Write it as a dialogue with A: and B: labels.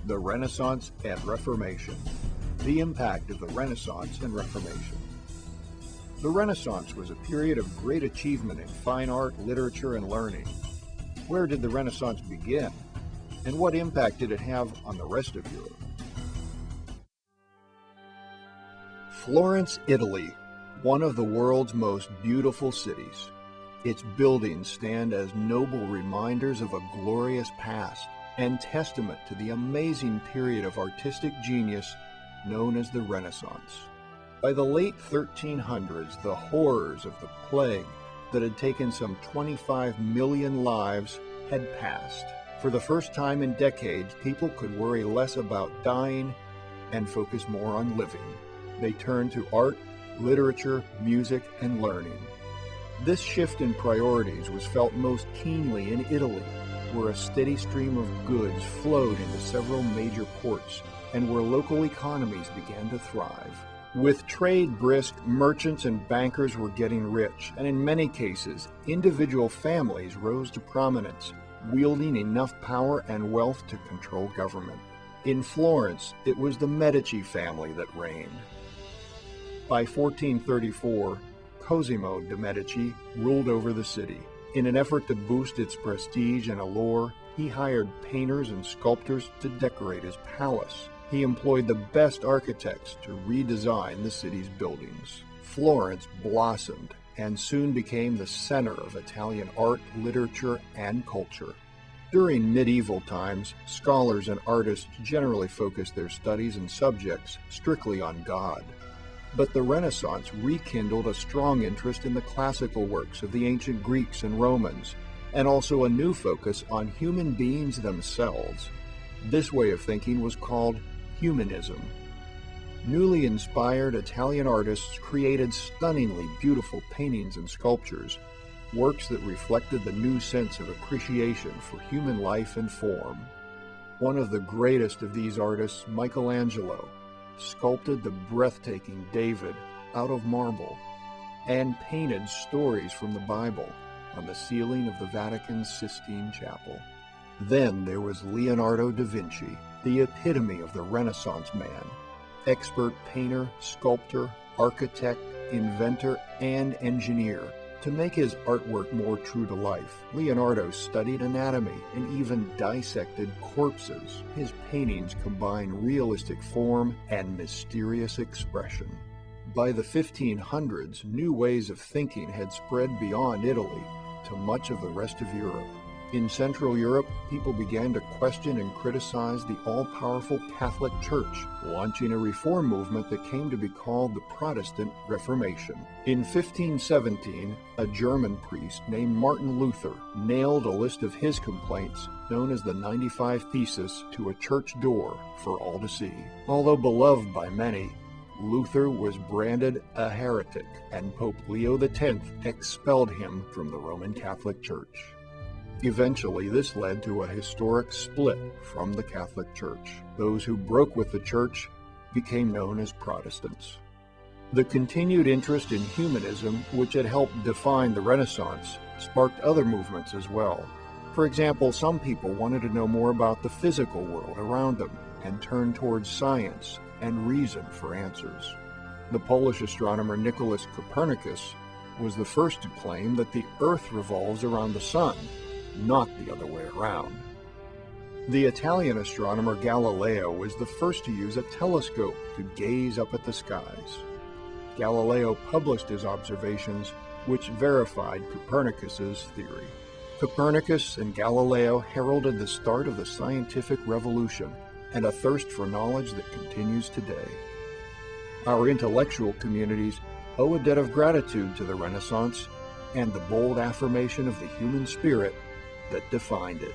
A: The Renaissance and Reformation. The impact of the Renaissance and Reformation. The Renaissance was a period of great achievement in fine art, literature, and learning. Where did the Renaissance begin? And what impact did it have on the rest of Europe? Florence, Italy, one of the world's most beautiful cities. Its buildings stand as noble reminders of a glorious past and testament to the amazing period of artistic genius known as the Renaissance. By the late 1300s, the horrors of the plague that had taken some 25 million lives had passed. For the first time in decades, people could worry less about dying and focus more on living. They turned to art, literature, music, and learning. This shift in priorities was felt most keenly in Italy, where a steady stream of goods flowed into several major ports and where local economies began to thrive. With trade brisk, merchants and bankers were getting rich, and in many cases, individual families rose to prominence, wielding enough power and wealth to control government. In Florence, it was the Medici family that reigned. By 1434, Cosimo de' Medici ruled over the city. In an effort to boost its prestige and allure, he hired painters and sculptors to decorate his palace. He employed the best architects to redesign the city's buildings. Florence blossomed and soon became the center of Italian art, literature, and culture. During medieval times, scholars and artists generally focused their studies and subjects strictly on God. But the Renaissance rekindled a strong interest in the classical works of the ancient Greeks and Romans, and also a new focus on human beings themselves. This way of thinking was called humanism. Newly inspired Italian artists created stunningly beautiful paintings and sculptures, works that reflected the new sense of appreciation for human life and form. One of the greatest of these artists, Michelangelo, sculpted the breathtaking David out of marble and painted stories from the Bible on the ceiling of the Vatican's Sistine Chapel. Then there was Leonardo da Vinci, the epitome of the Renaissance man. Expert painter, sculptor, architect, inventor, and engineer. To make his artwork more true to life, Leonardo studied anatomy and even dissected corpses. His paintings combine realistic form and mysterious expression. By the 1500s, new ways of thinking had spread beyond Italy to much of the rest of Europe. In Central Europe, people began to question and criticize the all-powerful Catholic Church, launching a reform movement that came to be called the Protestant Reformation. In 1517, a German priest named Martin Luther nailed a list of his complaints, known as the 95 Theses, to a church door for all to see. Although beloved by many, Luther was branded a heretic, and Pope Leo X expelled him from the Roman Catholic Church. Eventually, this led to a historic split from the Catholic Church. Those who broke with the Church became known as Protestants. The continued interest in humanism, which had helped define the Renaissance, sparked other movements as well. For example, some people wanted to know more about the physical world around them and turned towards science and reason for answers. The Polish astronomer Nicholas Copernicus was the first to claim that the Earth revolves around the sun, not the other way around. The Italian astronomer Galileo was the first to use a telescope to gaze up at the skies. Galileo published his observations, which verified Copernicus's theory. Copernicus and Galileo heralded the start of the scientific revolution and a thirst for knowledge that continues today. Our intellectual communities owe a debt of gratitude to the Renaissance and the bold affirmation of the human spirit that defined it.